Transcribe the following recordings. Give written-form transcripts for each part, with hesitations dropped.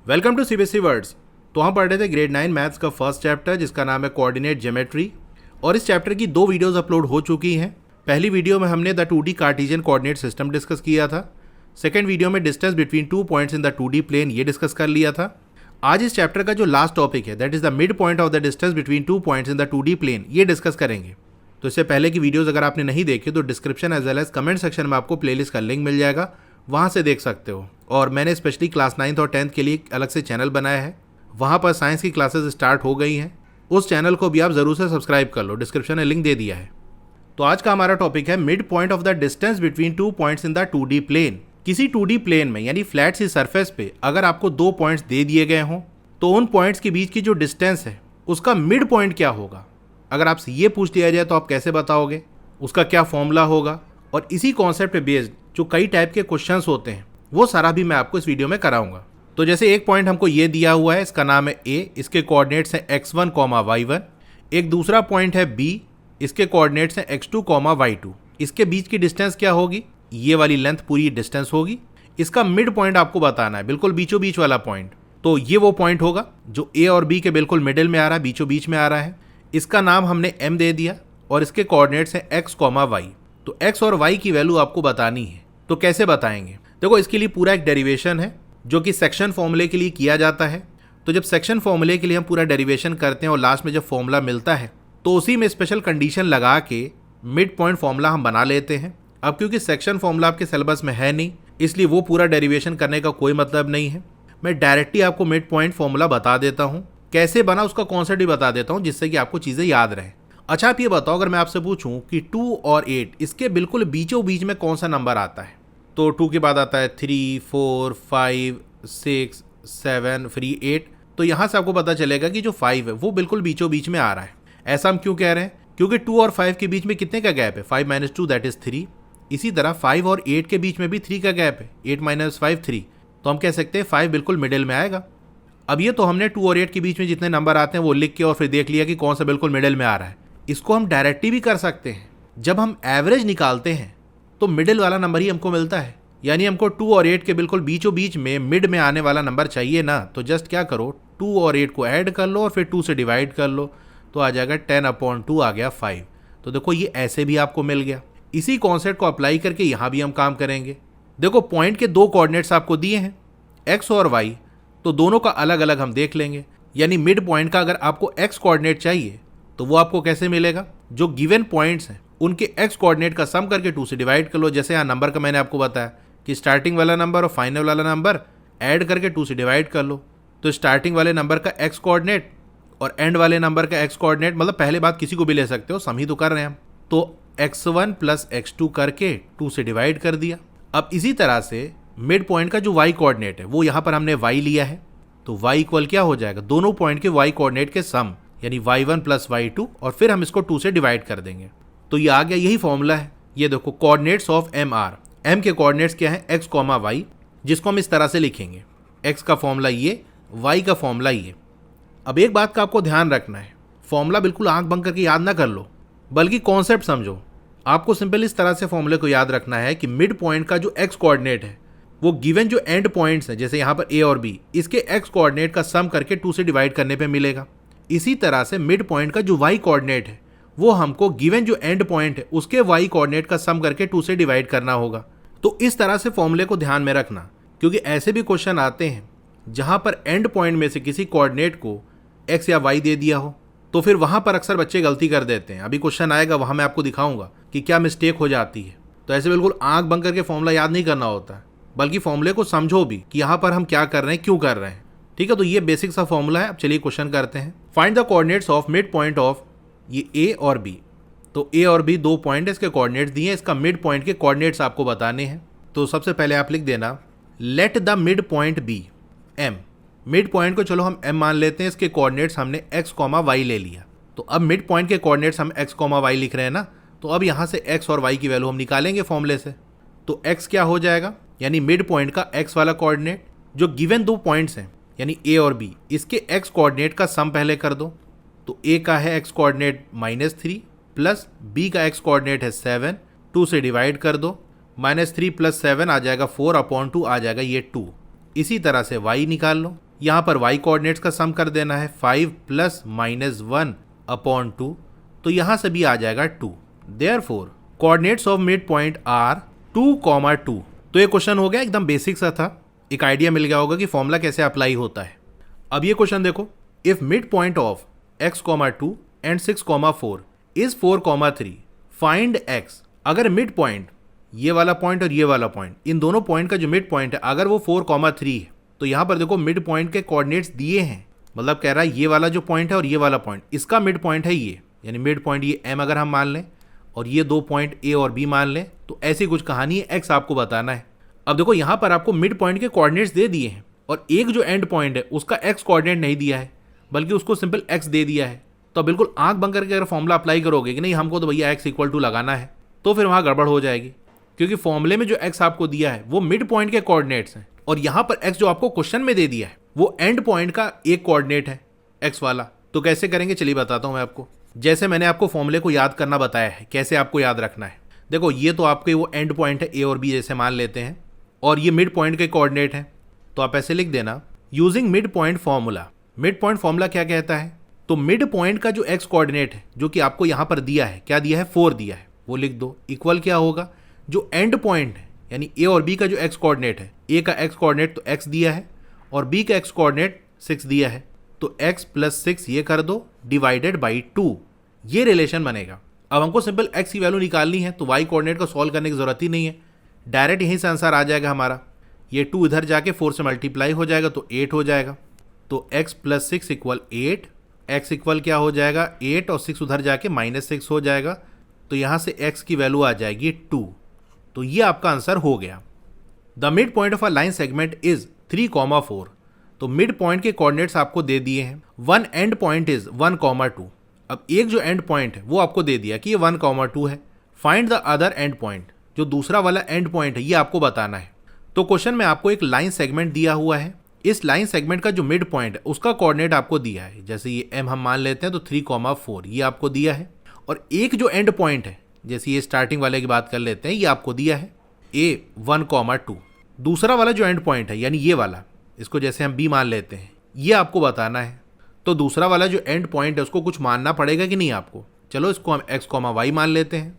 Welcome to CBSE words. तो हम पढ़ रहे थे ग्रेड 9 मैथ्स का फर्स्ट चैप्टर जिसका नाम है कोऑर्डिनेट ज्योमेट्री। और इस चैप्टर की 2 वीडियोस अपलोड हो चुकी हैं। पहली वीडियो में हमने the 2D Cartesian coordinate system discuss किया था। सेकंड वीडियो में distance between 2 points in the 2D plane ये डिस्कस कर लिया था। आज इस चैप्टर का जो लास्ट टॉपिक है that is the mid point of the distance between 2 points in the 2D plane ये डिस्कस करेंगे। तो इससे पहले की वीडियोस अगर आपने नहीं देखी तो description as well as comment section में आपको प्लेलिस्ट का लिंक मिल जाएगा, वहाँ से देख सकते हो। और मैंने स्पेशली क्लास 9th और 10th के लिए अलग से चैनल बनाया है, वहाँ पर साइंस की क्लासेस स्टार्ट हो गई हैं। उस चैनल को भी आप ज़रूर से सब्सक्राइब कर लो, डिस्क्रिप्शन में लिंक दे दिया है। तो आज का हमारा टॉपिक है mid point of the distance between 2 points in the 2D plane. किसी 2D प्लेन में यानी फ्लैट सी सरफेस पे अगर आपको 2 पॉइंट्स दे दिए गए हों तो उन पॉइंट्स के बीच की जो डिस्टेंस है उसका मिड पॉइंट क्या होगा। अगर आपसे ये पूछ लिया जाए तो आप कैसे बताओगे, उसका क्या फॉर्मूला होगा। और इसी कॉन्सेप्ट पे बेस्ड जो कई टाइप के क्वेश्चंस होते हैं वो सारा भी मैं आपको इस वीडियो में कराऊंगा। तो जैसे एक पॉइंट हमको ये दिया हुआ है, इसका नाम है ए, इसके कोऑर्डिनेट्स हैं x1, y1। एक दूसरा पॉइंट है बी, इसके कोऑर्डिनेट्स हैं x2, y2। इसके बीच की डिस्टेंस क्या होगी, ये वाली लेंथ पूरी डिस्टेंस होगी। इसका मिड पॉइंट आपको बताना है, बिल्कुल बीचों बीच वाला पॉइंट। तो ये वो पॉइंट होगा जो ए और बी के बिल्कुल मिडिल में आ रहा है, बीचों बीच में आ रहा है। इसका नाम हमने m दे दिया और इसके कोऑर्डिनेट्स हैं x, y। तो x और y की वैल्यू आपको बतानी है। तो कैसे बताएंगे, देखो इसके लिए पूरा एक डेरिवेशन है जो कि सेक्शन फॉर्मूले के लिए किया जाता है। तो जब सेक्शन फॉर्मूले के लिए हम पूरा डेरिवेशन करते हैं और लास्ट में जब फॉर्मूला मिलता है तो उसी में स्पेशल कंडीशन लगा के मिड पॉइंट फॉर्मूला हम बना लेते हैं। अब क्योंकि सेक्शन फॉर्मूला आपके सिलेबस में है नहीं, इसलिए वो पूरा डेरिवेशन करने का कोई मतलब नहीं है। मैं डायरेक्टली आपको मिड पॉइंट फॉर्मूला बता देता हूँ, कैसे बना उसका कॉन्सेप्ट भी बता देता हूँ जिससे कि आपको चीज़ें याद रहें। अच्छा आप ये बताओ, अगर मैं आपसे पूछूं कि 2 और 8 इसके बिल्कुल बीचों बीच में कौन सा नंबर आता है, तो 2 के बाद आता है 3, 4, 5, 6, 7, फिर 8। तो यहाँ से आपको पता चलेगा कि जो 5 है वो बिल्कुल बीचों बीच में आ रहा है। ऐसा हम क्यों कह रहे हैं, क्योंकि 2 और 5 के बीच में कितने का गैप है, 5 - 2 दैट इज 3। इसी तरह 5 और 8 के बीच में भी 3 का गैप है, 8 - 5 3। तो हम कह सकते हैं 5 बिल्कुल मिडिल में आएगा। अब ये तो हमने 2 और 8 के बीच में जितने नंबर आते हैं वो लिख के और फिर देख लिया कि कौन सा बिल्कुल मिडिल में आ रहा है। इसको हम डायरेक्टली भी कर सकते हैं। जब हम एवरेज निकालते हैं तो मिडिल वाला नंबर ही हमको मिलता है, यानी हमको 2 और 8 के बिल्कुल बीचों बीच में मिड में आने वाला नंबर चाहिए ना। तो जस्ट क्या करो, 2 और 8 को ऐड कर लो और फिर 2 से डिवाइड कर लो, तो आ जाएगा 10/2 आ गया 5। तो देखो ये ऐसे भी आपको मिल गया। इसी कॉन्सेप्ट को अप्लाई करके यहाँ भी हम काम करेंगे। देखो पॉइंट के 2 कोऑर्डिनेट्स आपको दिए हैं x और y, तो दोनों का अलग अलग हम देख लेंगे। यानी मिड पॉइंट का अगर आपको x कोऑर्डिनेट चाहिए तो वो आपको कैसे मिलेगा, जो गिवन पॉइंट्स हैं उनके x कोऑर्डिनेट का सम करके 2 से डिवाइड कर लो। जैसे यहाँ नंबर का मैंने आपको बताया कि स्टार्टिंग वाला नंबर और फाइनल वाला नंबर ऐड करके 2 से डिवाइड कर लो। तो स्टार्टिंग वाले नंबर का x कोऑर्डिनेट और एंड वाले नंबर का x कोऑर्डिनेट, मतलब पहले बात किसी को भी ले सकते हो, सम ही तो कर रहे हैं हम। तो x1 + x2 करके 2 से डिवाइड कर दिया। अब इसी तरह से मिड पॉइंट का जो y कोऑर्डिनेट है वो यहाँ पर हमने y लिया है, तो y इक्वल क्या हो जाएगा, दोनों पॉइंट के y कोऑर्डिनेट के सम, यानी y1 + y2, और फिर हम इसको 2 से डिवाइड कर देंगे। तो ये आ गया, यही फॉर्मूला है। ये देखो कोऑर्डिनेट्स ऑफ mr, m के कोऑर्डिनेट्स क्या है x, y, जिसको हम इस तरह से लिखेंगे, x का फॉर्मूला ये, y का फॉर्मूला ये। अब एक बात का आपको ध्यान रखना है, फॉर्मूला बिल्कुल आंख बंद करके याद ना कर लो, बल्कि कॉन्सेप्ट समझो। आपको सिंपल इस तरह से फॉर्मूले को याद रखना है कि मिड पॉइंट का जो x कोऑर्डिनेट है वो गिवन जो एंड पॉइंट्स हैं, जैसे यहाँ पर a और b, इसके x कोऑर्डिनेट का सम करके 2 से डिवाइड करने पे मिलेगा। इसी तरह से मिड पॉइंट का जो y कोऑर्डिनेट है वो हमको गिवन जो एंड पॉइंट है उसके y कोऑर्डिनेट का सम करके 2 से डिवाइड करना होगा। तो इस तरह से फॉर्मूले को ध्यान में रखना, क्योंकि ऐसे भी क्वेश्चन आते हैं जहाँ पर एंड पॉइंट में से किसी कोऑर्डिनेट को x या y दे दिया हो, तो फिर वहाँ पर अक्सर बच्चे गलती कर देते हैं। अभी क्वेश्चन आएगा, वहाँ मैं आपको दिखाऊंगा कि क्या मिस्टेक हो जाती है। तो ऐसे बिल्कुल आंख बंद करके फॉर्मूला याद नहीं करना होता, बल्कि फॉर्मूले को समझो भी कि यहाँ पर हम क्या कर रहे हैं, क्यों कर रहे हैं। ठीक है, तो ये बेसिक सा फॉर्मूला है। अब चलिए क्वेश्चन करते हैं। Find the coordinates of mid point of ये a और b। तो a और b 2 पॉइंट है, इसके कोऑर्डिनेट्स दिए हैं, इसका मिड पॉइंट के कोऑर्डिनेट्स आपको बताने हैं। तो सबसे पहले आप लिख देना let the mid point be m। Mid point को चलो हम m मान लेते हैं, इसके कोऑर्डिनेट्स हमने x, y ले लिया। तो अब मिड पॉइंट के कोऑर्डिनेट्स हम x, y लिख रहे हैं ना, तो अब यहाँ से x और y की वैल्यू हम निकालेंगे फॉर्मूले से। तो x क्या हो जाएगा, यानी मिड पॉइंट का x वाला कोऑर्डिनेट, जो गिवन 2 पॉइंट्स हैं यानी a और b, इसके x कोऑर्डिनेट का सम पहले कर दो। तो a का है x कोऑर्डिनेट -3 प्लस b का x कोऑर्डिनेट है 7, 2 से डिवाइड कर दो। -3 + 7 आ जाएगा 4/2, आ जाएगा ये 2। इसी तरह से y निकाल लो, यहाँ पर y कोऑर्डिनेट्स का सम कर देना है 5 प्लस माइनस 1/2, तो यहाँ से भी आ जाएगा 2। Therefore coordinates of mid point are 2,2। तो ये क्वेश्चन हो गया, एकदम बेसिक सा था, एक आइडिया मिल गया होगा कि फॉर्मूला कैसे अप्लाई होता है। अब ये क्वेश्चन देखो, if mid point of x,2 and 6,4 is 4,3 find x। अगर मिड पॉइंट, ये वाला पॉइंट और ये वाला पॉइंट, इन दोनों पॉइंट का जो मिड पॉइंट है अगर वो 4,3 है, तो यहाँ पर देखो मिड पॉइंट के कोऑर्डिनेट्स दिए हैं, मतलब कह रहा है ये वाला जो पॉइंट है और ये वाला पॉइंट, इसका मिड पॉइंट है ये, यानी मिड पॉइंट ये m अगर हम मान लें और ये दो पॉइंट a और b मान लें, तो ऐसी कुछ कहानी है, x आपको बताना है। अब देखो यहाँ पर आपको मिड पॉइंट के कोऑर्डिनेट्स दे दिए हैं और एक जो एंड पॉइंट है उसका x कोऑर्डिनेट नहीं दिया है, बल्कि उसको सिंपल x दे दिया है। तो बिल्कुल आंख बंद करके अगर फॉर्मूला अप्लाई करोगे कि नहीं हमको तो भैया x इक्वल टू लगाना है, तो फिर वहाँ गड़बड़ हो जाएगी, क्योंकि फॉर्मूले में जो x आपको दिया है वो मिड पॉइंट के कोऑर्डिनेट्स हैं और यहाँ पर x जो आपको क्वेश्चन में दे दिया है वो एंड पॉइंट का एक कोऑर्डिनेट है x वाला। तो कैसे करेंगे चलिए बताता हूँ मैं आपको। जैसे मैंने आपको फॉर्मूले को याद करना बताया है, कैसे आपको याद रखना है। देखो ये तो आपके वो एंड पॉइंट है a और b जैसे मान लेते हैं, और ये मिड पॉइंट के कोऑर्डिनेट हैं, तो आप ऐसे लिख देना using mid point formula. Mid point formula क्या कहता है, तो मिड पॉइंट का जो x कोऑर्डिनेट है जो कि आपको यहाँ पर दिया है, क्या दिया है 4 दिया है, वो लिख दो, इक्वल क्या होगा जो एंड पॉइंट है यानी a और b का जो x कोऑर्डिनेट है, a का x कोऑर्डिनेट तो x दिया है और b का x कोऑर्डिनेट 6 दिया है, तो x प्लस 6 ये कर दो डिवाइडेड बाई 2, ये रिलेशन बनेगा। अब हमको सिंपल x की वैल्यू निकालनी है, तो y कोऑर्डिनेट को सॉल्व करने की जरूरत ही नहीं है, डायरेक्ट यहीं से आंसर आ जाएगा हमारा। ये 2 इधर जाके 4 से मल्टीप्लाई हो जाएगा तो 8 हो जाएगा, तो x plus 6 equal 8, x equal क्या हो जाएगा 8 और 6 उधर जाके -6 हो जाएगा, तो यहाँ से x की वैल्यू आ जाएगी 2। तो ये आपका आंसर हो गया। The mid point of a line segment is 3,4। तो मिड पॉइंट के कोऑर्डिनेट्स आपको दे दिए हैं। One and point is 1,2। अब एक जो एंड पॉइंट है वो आपको दे दिया कि ये 1,2 है। Find the other end point, जो दूसरा वाला एंड पॉइंट है ये आपको बताना है। तो क्वेश्चन में आपको एक लाइन सेगमेंट दिया हुआ है, इस लाइन सेगमेंट का जो मिड पॉइंट है उसका कोऑर्डिनेट आपको दिया है, जैसे ये m हम मान लेते हैं तो 3,4 ये आपको दिया है, और एक जो एंड पॉइंट है जैसे ये स्टार्टिंग वाले की बात कर लेते हैं, ये आपको दिया है a 1,2। दूसरा वाला जो एंड पॉइंट है यानी ये वाला, इसको जैसे हम b मान लेते हैं, ये आपको बताना है। तो दूसरा वाला जो एंड पॉइंट है उसको कुछ मानना पड़ेगा कि नहीं आपको। चलो इसको हम x, y मान लेते हैं।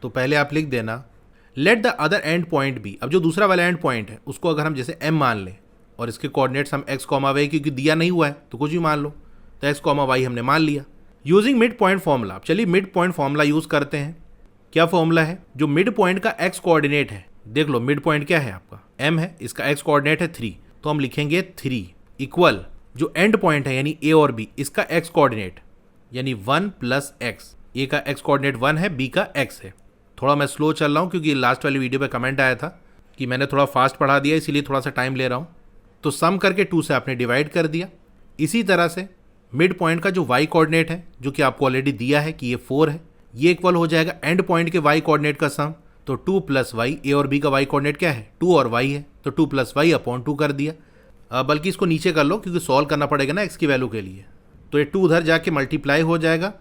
तो पहले आप लिख देना let the other end point be. अब जो दूसरा वाला एंड पॉइंट है उसको अगर हम जैसे m मान लें और इसके कोऑर्डिनेट्स हम x, y, क्योंकि दिया नहीं हुआ है तो कुछ भी मान लो, तो x, y हमने मान लिया यूजिंग मिड पॉइंट फॉर्मूला। अब चलिए मिड पॉइंट फॉर्मूला यूज करते हैं। क्या फॉर्मूला है, जो मिड पॉइंट का x कोऑर्डिनेट है, देख लो मिड पॉइंट क्या है आपका m है, इसका x कोऑर्डिनेट है 3, तो हम लिखेंगे 3 इक्वल जो एंड पॉइंट है यानी a और b, इसका x कोऑर्डिनेट यानी 1 प्लस x। a का x कोऑर्डिनेट 1 है, b का x है। थोड़ा मैं स्लो चल रहा हूँ क्योंकि लास्ट वाली वीडियो पे कमेंट आया था कि मैंने थोड़ा फास्ट पढ़ा दिया, इसीलिए थोड़ा सा टाइम ले रहा हूँ। तो सम करके 2 से आपने डिवाइड कर दिया। इसी तरह से मिड पॉइंट का जो y कोऑर्डिनेट है जो कि आपको ऑलरेडी दिया है कि ये 4 है, ये इक्वल हो जाएगा एंड पॉइंट के y कोऑर्डिनेट का सम, तो 2 प्लस y, a और b का y कोऑर्डिनेट क्या है 2 और y है, तो 2 प्लस y अपॉन 2 कर दिया। बल्कि इसको नीचे कर लो क्योंकि सॉल्व करना पड़ेगा ना x की वैल्यू के लिए, तो ये 2 उधर जाके मल्टीप्लाई हो जाएगा,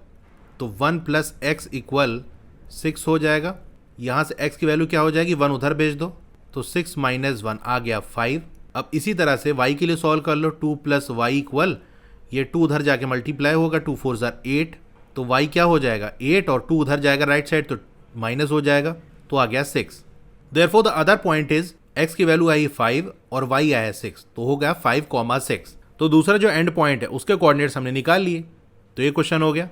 तो 1 प्लस x इक्वल 6 हो जाएगा। यहाँ से x की वैल्यू क्या हो जाएगी 1 उधर भेज दो, तो 6 माइनस 1 आ गया 5। अब इसी तरह से y के लिए सॉल्व कर लो, 2 प्लस y इक्वल ये 2 उधर जाके मल्टीप्लाई होगा, 2 4 ज़ार 8, तो y क्या हो जाएगा 8 और 2 उधर जाएगा राइट साइड तो माइनस हो जाएगा, तो आ गया 6। Therefore the other point is x की वैल्यू आई 5 और y आया 6, तो हो गया 5,6। तो दूसरा जो एंड पॉइंट है उसके कोऑर्डिनेट्स हमने निकाल लिए, तो ये क्वेश्चन हो गया।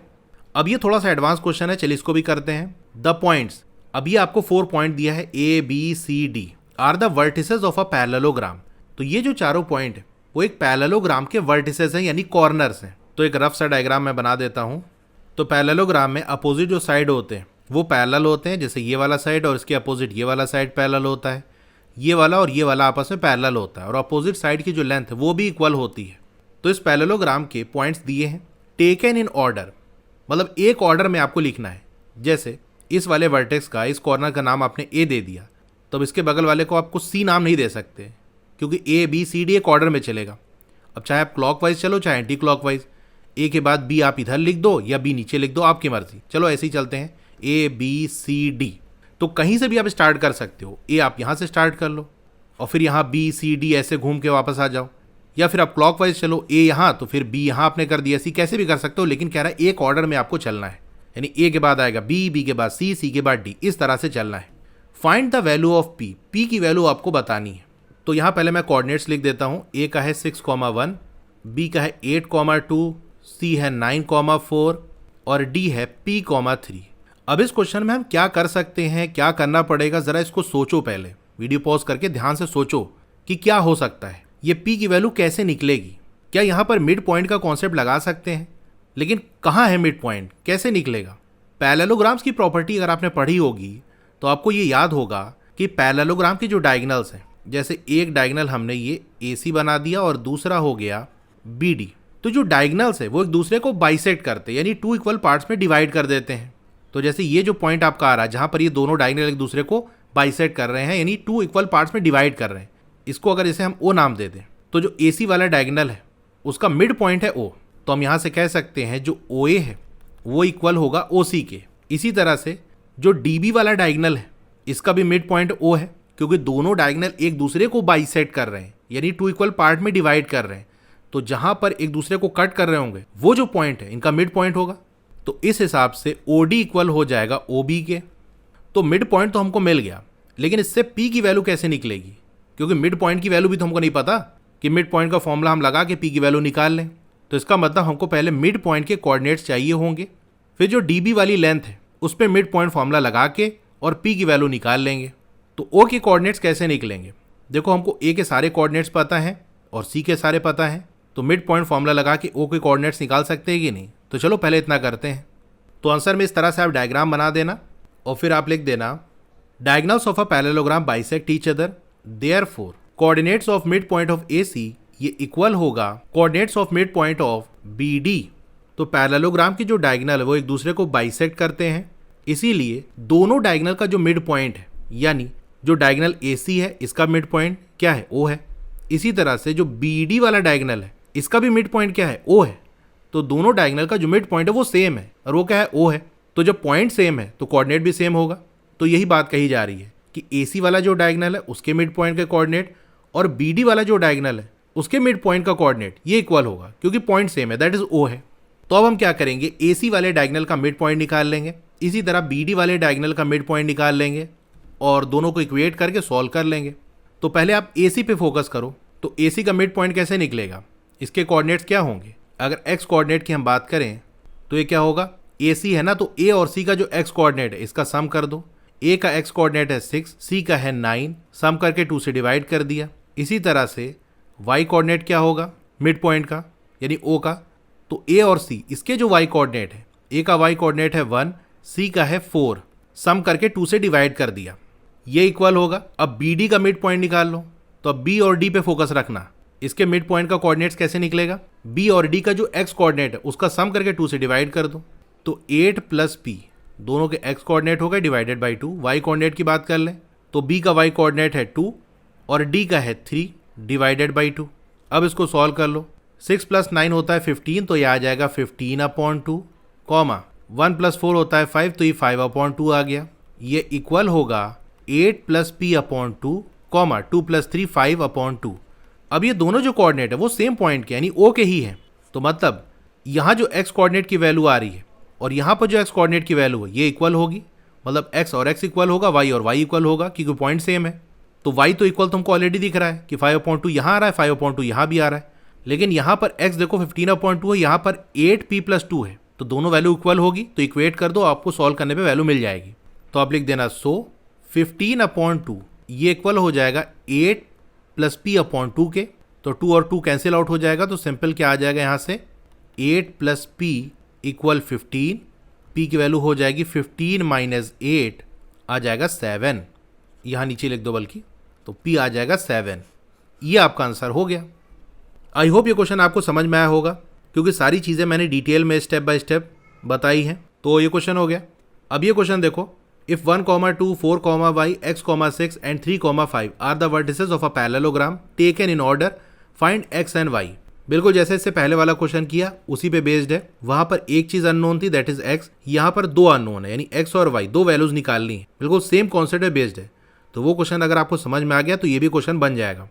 अब ये थोड़ा सा एडवांस क्वेश्चन है, चलिए इसको भी करते हैं। द पॉइंट्स, अभी आपको 4 पॉइंट दिया है a b c d are the vertices of a parallelogram. तो ये जो चारों पॉइंट है वो एक पैरेललोग्राम के वर्टिसेस हैं यानी कॉर्नर्स हैं। तो एक रफ सा डायग्राम मैं बना देता हूँ। तो पैरेललोग्राम में अपोजिट जो साइड होते हैं वो पैरेलल होते हैं, जैसे ये वाला साइड और इसके अपोजिट ये वाला साइड पैरेलल होता है, ये वाला और ये वाला आपस में पैरेलल होता है, और अपोजिट साइड की जो लेंथ है वो भी इक्वल होती है। तो इस पैरेललोग्राम के पॉइंट्स दिए हैं टेकन इन ऑर्डर, मतलब एक ऑर्डर में आपको लिखना है। जैसे इस वाले वर्टेक्स का, इस कॉर्नर का नाम आपने ए दे दिया, तो इसके बगल वाले को आपको सी नाम नहीं दे सकते क्योंकि ए बी सी डी एक ऑर्डर में चलेगा। अब चाहे आप क्लॉकवाइज चलो चाहे एंटी क्लॉकवाइज, ए के बाद बी आप इधर लिख दो या बी नीचे लिख दो, आपकी मर्जी। चलो ऐसे ही चलते हैं ए बी सी डी, तो कहीं से भी आप स्टार्ट कर सकते हो। ए आप यहाँ से स्टार्ट कर लो और फिर यहाँ बी सी डी ऐसे घूम के वापस आ जाओ, या फिर आप क्लॉकवाइज चलो, ए यहाँ तो फिर बी यहाँ आपने कर दिया, सी कैसे भी कर सकते हो, लेकिन कह रहा है एक ऑर्डर में आपको चलना है, यानी ए के बाद आएगा बी, बी के बाद सी, सी के बाद डी, इस तरह से चलना है। Find the value of P, P की वैल्यू आपको बतानी है। तो यहाँ पहले मैं कोऑर्डिनेट्स लिख देता हूँ। ए का है 6,1, बी का है 8,2, सी है 9,4 और डी है P,3। अब इस क्वेश्चन में हम क्या कर सकते हैं, क्या करना पड़ेगा, जरा इसको सोचो। पहले वीडियो पॉज करके ध्यान से सोचो कि क्या हो सकता है, ये P की वैल्यू कैसे निकलेगी। क्या यहाँ पर मिड पॉइंट का कॉन्सेप्ट लगा सकते हैं, लेकिन कहाँ है मिड पॉइंट, कैसे निकलेगा। पैरेललोग्राम्स की प्रॉपर्टी अगर आपने पढ़ी होगी तो आपको ये याद होगा कि पैरेललोग्राम की जो डायगोनल्स हैं, जैसे एक डायगोनल हमने ये AC बना दिया और दूसरा हो गया BD, तो जो डायगोनल्स है वो एक दूसरे को बाइसेक्ट करते हैं, यानी 2 इक्वल पार्ट्स में डिवाइड कर देते हैं। तो जैसे ये जो पॉइंट आपका आ रहा है जहाँ पर ये दोनों डायगोनल एक दूसरे को बाइसेक्ट कर रहे हैं, यानी 2 इक्वल पार्ट्स में डिवाइड कर रहे हैं, इसको अगर इसे हम O नाम दे दें, तो जो AC वाला डायगोनल है उसका मिड पॉइंट है O, तो हम यहाँ से कह सकते हैं जो OA है वो इक्वल होगा OC के। इसी तरह से जो DB वाला डायगोनल है इसका भी मिड पॉइंट O है, क्योंकि दोनों डायगोनल एक दूसरे को बाइसेक्ट कर रहे हैं, यानी 2 इक्वल पार्ट में डिवाइड कर रहे हैं। तो जहां पर एक दूसरे को कट कर रहे होंगे वो जो पॉइंट है इनका मिड पॉइंट होगा। तो इस हिसाब से OD इक्वल हो जाएगा OB के। तो मिड पॉइंट तो हमको मिल गया, लेकिन इससे P की वैल्यू कैसे निकलेगी, क्योंकि मिड पॉइंट की वैल्यू भी तो हमको नहीं पता कि मिड पॉइंट का फॉर्मूला हम लगा के P की वैल्यू निकाल लें। तो इसका मतलब हमको पहले मिड पॉइंट के कोऑर्डिनेट्स चाहिए होंगे, फिर जो DB वाली लेंथ है उस पर मिड पॉइंट फॉर्मूला लगा के और P की वैल्यू निकाल लेंगे। तो O के कोऑर्डिनेट्स कैसे निकलेंगे, देखो हमको A के सारे कोऑर्डिनेट्स पता हैं और C के सारे पता हैं, तो मिड पॉइंट फॉर्मूला लगा के O के कोऑर्डिनेट्स निकाल सकते हैं कि नहीं। तो चलो पहले इतना करते हैं। तो आंसर में इस तरह से आप डायग्राम बना देना और फिर आप लिख देना diagonals of a parallelogram bisect each other, therefore coordinates of mid point of AC ये इक्वल होगा coordinates of mid point of BD। तो पैरेललोग्राम की जो डायगोनल है वो एक दूसरे को बाइसेक्ट करते हैं, इसीलिए दोनों डायगोनल का जो मिड पॉइंट है, यानी जो डायगोनल AC है इसका मिड पॉइंट क्या है, O है। इसी तरह से जो BD वाला डायगोनल है इसका भी मिड पॉइंट क्या है, O है। तो दोनों डायगोनल का जो मिड पॉइंट है वो सेम है और वो क्या है, O है। तो जब पॉइंट सेम है तो कोऑर्डिनेट भी सेम होगा। तो यही बात कही जा रही है कि AC वाला जो डायगोनल है उसके मिड पॉइंट के कोऑर्डिनेट और BD वाला जो डायगोनल है उसके मिड पॉइंट का कोऑर्डिनेट ये इक्वल होगा, क्योंकि पॉइंट सेम है, दैट इज O है। तो अब हम क्या करेंगे, AC वाले डायगोनल का मिड पॉइंट निकाल लेंगे, इसी तरह BD वाले डायगोनल का मिड पॉइंट निकाल लेंगे और दोनों को इक्वेट करके सॉल्व कर लेंगे। तो पहले आप AC पे फोकस करो। तो AC का मिड पॉइंट कैसे निकलेगा, इसके कोऑर्डिनेट्स क्या होंगे। अगर x कोऑर्डिनेट की हम बात करें तो ये क्या होगा, AC है ना, तो A और C का जो x कोऑर्डिनेट है इसका सम कर दो। A का x कोऑर्डिनेट है 6, C का है 9, सम करके 2 से डिवाइड कर दिया। इसी तरह से y कोऑर्डिनेट क्या होगा मिड पॉइंट का, यानी O का, तो A और C इसके जो y कोऑर्डिनेट है, A का y कोऑर्डिनेट है 1, C का है 4, सम करके 2 से डिवाइड कर दिया, ये इक्वल होगा। अब BD का मिड पॉइंट निकाल लो। तो अब B और D पे फोकस रखना, इसके मिड पॉइंट का कोऑर्डिनेट्स कैसे निकलेगा, B और D का जो x कोऑर्डिनेट है उसका सम करके 2 से डिवाइड कर दो। तो 8 प्लस P दोनों के x कोऑर्डिनेट हो गए डिवाइडेड बाई 2। y कोऑर्डिनेट की बात कर लें तो B का y कोऑर्डिनेट है 2 और D का है 3 डिवाइडेड बाई 2। अब इसको सॉल्व कर लो, 6 प्लस 9 होता है 15, तो ये आ जाएगा 15/2, कॉमा 1 प्लस 4 होता है 5, तो ये 5/2 आ गया। ये इक्वल होगा 8 प्लस P/2, कॉमा 2 प्लस 3 5/2। अब ये दोनों जो कोऑर्डिनेट है वो सेम पॉइंट के यानी O के ही हैं, तो मतलब यहाँ जो x कोऑर्डिनेट की वैल्यू आ रही है और यहाँ पर जो x कोऑर्डिनेट की वैल्यू है ये इक्वल होगी, मतलब x और x इक्वल होगा, y और y इक्वल होगा, क्योंकि पॉइंट सेम है। तो y तो इक्वल तुमको ऑलरेडी दिख रहा है कि 5/2 यहाँ आ रहा है, 5/2 यहाँ भी आ रहा है, लेकिन यहाँ पर x देखो 15/2 है, यहाँ पर 8p+2 है, तो दोनों वैल्यू इक्वल होगी। तो इक्वेट कर दो, आपको सॉल्व करने पे वैल्यू मिल जाएगी। तो आप लिख देना 15/2 ये इक्वल हो जाएगा 8 प्लस P/2 के, तो 2 और 2 कैंसिल आउट हो जाएगा, तो सिंपल क्या आ जाएगा यहाँ से 8 प्लस P इक्वल 15, P की वैल्यू हो जाएगी 15 माइनस 8 आ जाएगा 7, यहाँ नीचे लिख दो बल्कि, तो P आ जाएगा 7। ये आपका आंसर हो गया। आई होप ये क्वेश्चन आपको समझ में आया होगा, क्योंकि सारी चीज़ें मैंने डिटेल में स्टेप बाय स्टेप बताई हैं। तो ये क्वेश्चन हो गया। अब ये क्वेश्चन देखो, if 1, 2, 4, y, x, 6 and 3, 5 are the vertices of a parallelogram taken in order, find x and y। बिल्कुल जैसे इससे पहले वाला क्वेश्चन किया उसी पे बेस्ड है। वहां पर एक चीज अननोन थी, दैट इज x, यहाँ पर 2 अननोन है, यानी x और y 2 वैल्यूज निकालनी है। बिल्कुल सेम कॉन्सेप्ट पे बेस्ड है। तो वो क्वेश्चन अगर आपको समझ में आ गया तो ये भी क्वेश्चन बन जाएगा।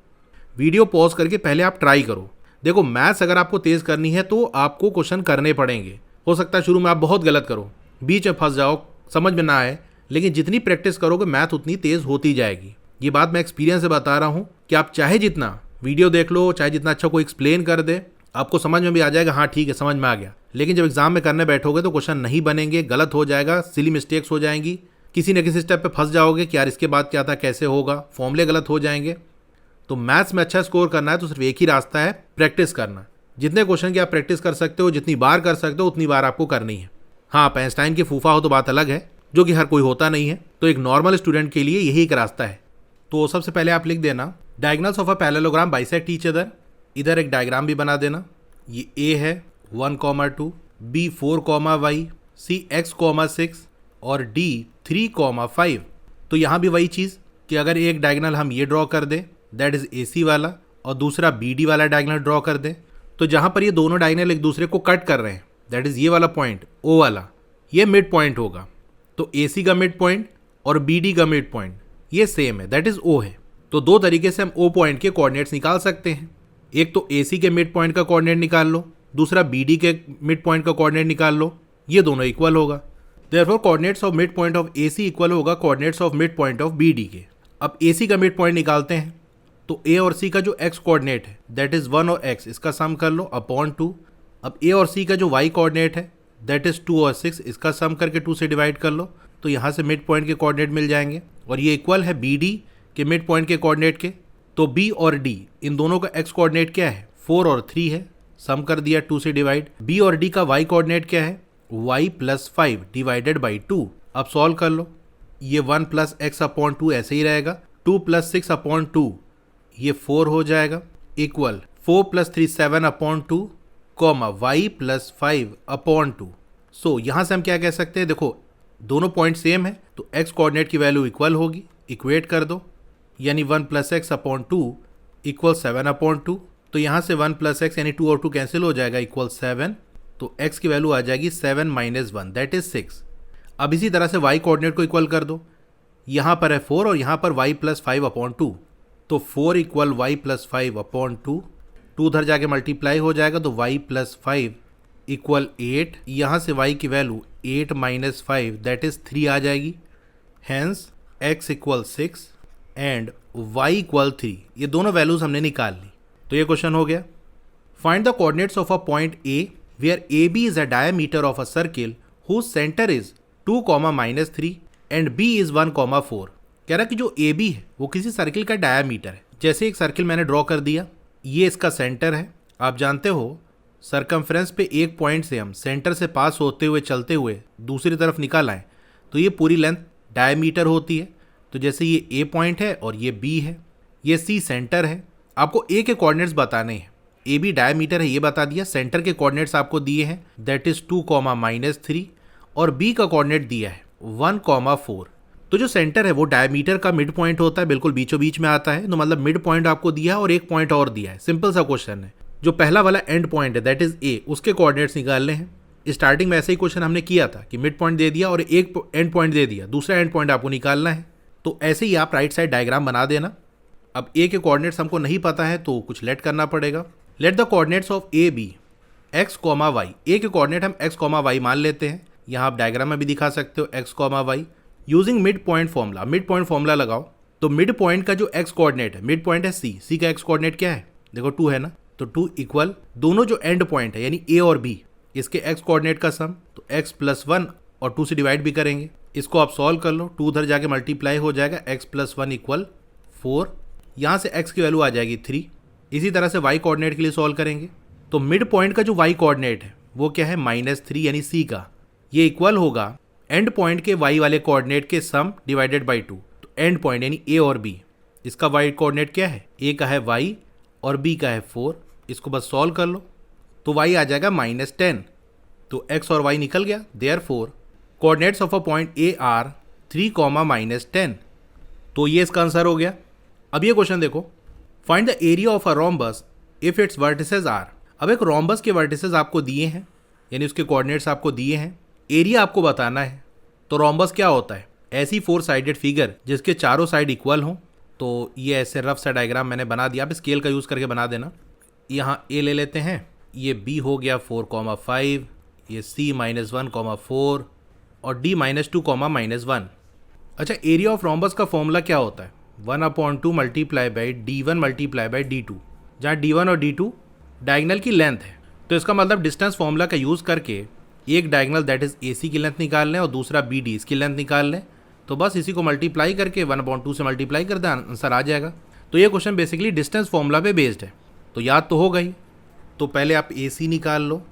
वीडियो पॉज करके पहले आप ट्राई करो। देखो मैथ्स अगर आपको तेज करनी है तो आपको क्वेश्चन करने पड़ेंगे। हो सकता है शुरू में आप बहुत गलत करो, बीच में फंस जाओ, समझ में ना आए, लेकिन जितनी प्रैक्टिस करोगे मैथ उतनी तेज होती जाएगी। ये बात मैं एक्सपीरियंस से बता रहा हूँ कि आप चाहे जितना वीडियो देख लो, चाहे जितना अच्छा कोई एक्सप्लेन कर दे, आपको समझ में भी आ जाएगा, हाँ ठीक है समझ में आ गया, लेकिन जब एग्जाम में करने बैठोगे तो क्वेश्चन नहीं बनेंगे, गलत हो जाएगा, सिली मिस्टेक्स हो जाएंगी, किसी न किसी स्टेप पे फंस जाओगे कि यार इसके बाद क्या था, कैसे होगा, फॉर्मूले गलत हो जाएंगे। तो मैथ्स में अच्छा स्कोर करना है तो सिर्फ एक ही रास्ता है, प्रैक्टिस करना। जितने क्वेश्चन की आप प्रैक्टिस कर सकते हो, जितनी बार कर सकते हो, उतनी बार आपको करनी है। हाँ, आप आइंस्टाइन के फूफा हो तो बात अलग है, जो कि हर कोई होता नहीं है। तो एक नॉर्मल स्टूडेंट के लिए यही एक रास्ता है। तो सबसे पहले आप लिख देना diagonals of a parallelogram bisect each other. इधर एक डायग्राम भी बना देना। ये ए है 1,2, बी 4,y, सी x,6 और डी 3,5। तो यहाँ भी वही चीज़ कि अगर एक डायगोनल हम ये ड्रॉ कर दें, दैट इज AC वाला, और दूसरा BD वाला डायगोनल ड्रॉ कर दें, तो जहाँ पर ये दोनों डायगोनल एक दूसरे को कट कर रहे हैं, दैट इज ये वाला पॉइंट O वाला, ये मिड पॉइंट होगा। तो AC का मिड पॉइंट और BD का मिड पॉइंट ये सेम है, दैट इज O है। तो दो तरीके से हम O पॉइंट के कोऑर्डिनेट्स निकाल सकते हैं। एक तो AC के मिड पॉइंट का कोऑर्डिनेट निकाल लो, दूसरा BD के मिड पॉइंट का कोऑर्डिनेट निकाल लो, ये दोनों इक्वल होगा। Therefore coordinates of mid point of AC equal होगा coordinates of mid point of BD के। अब AC का मिड पॉइंट निकालते हैं, तो A और C का जो x कोऑर्डिनेट है दैट इज 1 और x, इसका सम कर लो अपॉन 2। अब A और C का जो y कोऑर्डिनेट है दैट इज 2 और 6, इसका सम करके 2 से डिवाइड कर लो, तो यहाँ से मिड पॉइंट के कोऑर्डिनेट मिल जाएंगे। और ये इक्वल है BD के मिड पॉइंट के कोऑर्डिनेट के। तो B और D इन दोनों का x कोऑर्डिनेट क्या है, 4 और 3 है, सम कर दिया 2 से डिवाइड। B और D का y कोऑर्डिनेट क्या है, y + 5 डिवाइडेड बाई 2। अब सॉल्व कर लो, ये 1 + x अपॉन 2 ऐसे ही रहेगा, 2 + 6 अपॉन 2 ये 4 हो जाएगा, इक्वल 4 + 3 7 अपॉन 2, y + 5 अपॉन 2। सो यहाँ से हम क्या कह सकते हैं, देखो दोनों पॉइंट सेम है तो x कोऑर्डिनेट की वैल्यू इक्वल होगी, इक्वेट कर दो, यानी 1 + x अपॉन 2 इक्वल 7 अपॉन 2। तो यहाँ से 1 + x यानी 2 और 2 कैंसिल हो जाएगा, इक्वल 7। तो x की वैल्यू आ जाएगी 7 - 1 दैट इज 6। अब इसी तरह से y कोऑर्डिनेट को इक्वल कर दो, यहाँ पर है 4 और यहाँ पर y + 5 अपॉन 2। तो 4 इक्वल y + 5 अपॉन 2, 2 उधर जाके मल्टीप्लाई हो जाएगा, तो y + 5 इक्वल 8। यहाँ से y की वैल्यू 8 - 5 दैट इज 3 आ जाएगी। Hence x equal 6 and y equal 3। ये दोनों वैल्यूज हमने निकाल ली। तो ये क्वेश्चन हो गया। Find the coordinates of a point A where AB is a diameter of a circle whose centre is 2, -3 and B is 1, 4। कह रहा कि जो AB है वो किसी सर्किल का डायमीटर है। जैसे एक सर्किल मैंने ड्रॉ कर दिया, ये इसका सेंटर है। आप जानते हो सरकमफ्रेंस पे एक पॉइंट से हम सेंटर से पास होते हुए चलते हुए दूसरी तरफ निकल आए तो ये पूरी लेंथ डायमीटर होती है। तो जैसे ये A पॉइंट है और ये B है, ये C सेंटर है। आपको A के कोऑर्डिनेट्स बताने हैं, AB डायमीटर है ये बता दिया, सेंटर के कोऑर्डिनेट्स आपको दिए हैं दैट इज 2, -3 और B का कोऑर्डिनेट दिया है 1, 4। तो जो सेंटर है वो डायमीटर का मिड पॉइंट होता है, बिल्कुल बीचों बीच में आता है। तो मतलब मिड पॉइंट आपको दिया है और एक पॉइंट और दिया है, सिंपल सा क्वेश्चन है। जो पहला वाला एंड पॉइंट है दैट इज A, उसके कोऑर्डिनेट्स निकालने हैं। स्टार्टिंग में ऐसे ही क्वेश्चन हमने किया था कि मिड पॉइंट दे दिया और एक एंड पॉइंट दे दिया, दूसरा एंड पॉइंट आपको निकालना है। तो ऐसे ही आप राइट साइड डायग्राम बना देना। अब A के कोऑर्डिनेट्स हमको नहीं पता है तो कुछ लेट करना पड़ेगा। Let the coordinates of A be x, y। A के कोऑर्डिनेट हम x, y मान लेते हैं। यहाँ आप डायग्राम में भी दिखा सकते हो x, y using mid point formula. Mid point formula लगाओ तो मिड पॉइंट का जो x कोऑर्डिनेट है, मिड पॉइंट है C का x कोऑर्डिनेट क्या है, देखो 2 है ना, तो 2 इक्वल दोनों जो एंड पॉइंट है यानी A और B, इसके x कोऑर्डिनेट का सम, तो x + 1 और 2 से डिवाइड भी करेंगे। इसको आप सॉल्व कर लो, 2 उधर जाके मल्टीप्लाई हो जाएगा, x + 1 इक्वल 4। यहाँ से x की वैल्यू आ जाएगी 3। इसी तरह से y कोऑर्डिनेट के लिए सॉल्व करेंगे तो मिड पॉइंट का जो y कोऑर्डिनेट है वो क्या है, -3 यानी C का, ये इक्वल होगा एंड पॉइंट के y वाले कोऑर्डिनेट के सम डिवाइडेड बाई 2। तो एंड पॉइंट यानी A और B, इसका y कोऑर्डिनेट क्या है, A का है y और B का है 4। इसको बस सॉल्व कर लो तो y आ जाएगा -10। तो x और y निकल गया। Therefore coordinates of a point A are 3, -10। तो ये इसका आंसर हो गया। अब ये क्वेश्चन देखो, find the area of a rhombus if its vertices are. अब एक रोम्बस के वर्टिसेस आपको दिए हैं, यानी उसके कोऑर्डिनेट्स आपको दिए हैं, एरिया आपको बताना है। तो रोम्बस क्या होता है, ऐसी 4 साइडेड फिगर जिसके चारों साइड इक्वल हों। तो ये ऐसे रफ सा डायग्राम मैंने बना दिया, आप स्केल का यूज़ करके बना देना। यहाँ ए ले लेते हैं, ये बी हो गया 4,5, ये सी -1,4 और डी -2,-1। अच्छा, एरिया ऑफ रोम्बस का फॉर्मूला क्या होता है? 1/2 multiply by D1 multiply by D2, जहाँ D1 और D2 डायगनल की लेंथ है। तो इसका मतलब डिस्टेंस फॉर्मूला का यूज़ करके एक डायगनल दैट इज़ AC की लेंथ निकाल लें और दूसरा BD इसकी लेंथ निकाल लें। तो बस इसी को मल्टीप्लाई करके 1/2 से मल्टीप्लाई कर दें, आंसर आ जाएगा। तो ये क्वेश्चन बेसिकली डिस्टेंस फॉर्मूला पे बेस्ड है, तो याद तो होगा ही। तो पहले आप AC निकाल लो,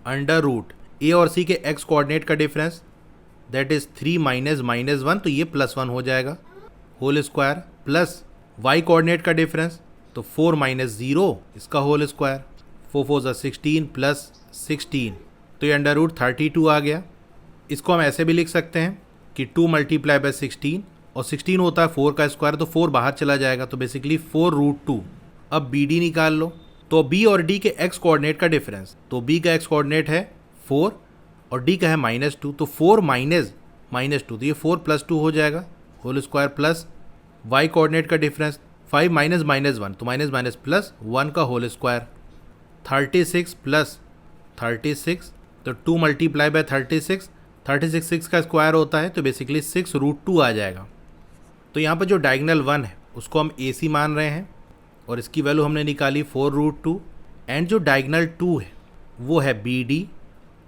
अंडर रूट A और C के x कोऑर्डिनेट का डिफरेंस दैट इज़ 3 -1, तो ये +1 हो जाएगा, whole square, plus y coordinate का डिफरेंस तो 4 - 0 इसका होल स्क्वायर, 4 4 16 प्लस 16, तो ये अंडर रूट 32 आ गया। इसको हम ऐसे भी लिख सकते हैं कि 2 मल्टीप्लाई बाई 16 और 16 होता है 4 का स्क्वायर, तो 4 बाहर चला जाएगा, तो बेसिकली 4√2। अब BD निकाल लो, तो B और D के x कोऑर्डिनेट का डिफरेंस, तो B का x कोऑर्डिनेट है 4 और D का है -2, तो 4 -2, तो ये 4 + 2 हो जाएगा, whole square, plus y coordinate का डिफरेंस 5 -1, तो माइनस प्लस 1 का होल स्क्वायर, 36 प्लस 36, तो 2 मल्टीप्लाई बाई 36 6 का स्क्वायर होता है, तो बेसिकली 6√2 आ जाएगा। तो यहाँ पर जो डायगनल 1 है उसको हम AC मान रहे हैं और इसकी वैल्यू हमने निकाली 4√2, एंड जो डायगनल 2 है वो है BD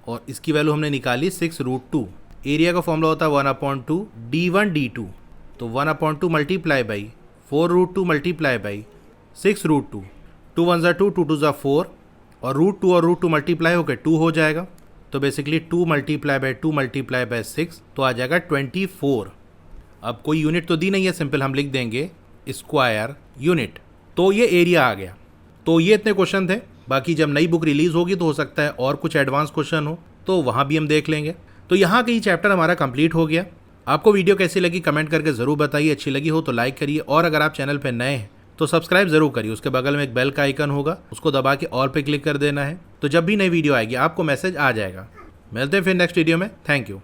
और इसकी वैल्यू हमने निकाली 6√2। एरिया का फॉर्मूला होता है 1/2 D1 D2, तो 1/2 मल्टीप्लाई बाई 4√2 मल्टीप्लाई बाई 6√2, 2 1 ज़ा 2, 2 2 ज़ा 4 और √2 और √2 मल्टीप्लाई होकर 2 हो जाएगा, तो basically 2 multiply by 2 multiply by 6, तो आ जाएगा 24। अब कोई यूनिट तो दी नहीं है, सिंपल हम लिख देंगे स्क्वायर यूनिट। तो ये एरिया आ गया। तो ये इतने क्वेश्चन थे, बाकी जब नई बुक रिलीज़ होगी तो हो सकता है और कुछ एडवांस क्वेश्चन हो, तो वहाँ भी हम देख लेंगे। तो यहाँ का ये चैप्टर हमारा कंप्लीट हो गया। आपको वीडियो कैसी लगी कमेंट करके ज़रूर बताइए, अच्छी लगी हो तो लाइक करिए, और अगर आप चैनल पर नए हैं तो सब्सक्राइब जरूर करिए। उसके बगल में एक बेल का आइकन होगा, उसको दबा के ऑल पे क्लिक कर देना है, तो जब भी नई वीडियो आएगी आपको मैसेज आ जाएगा। मिलते हैं फिर नेक्स्ट वीडियो में। Thank you.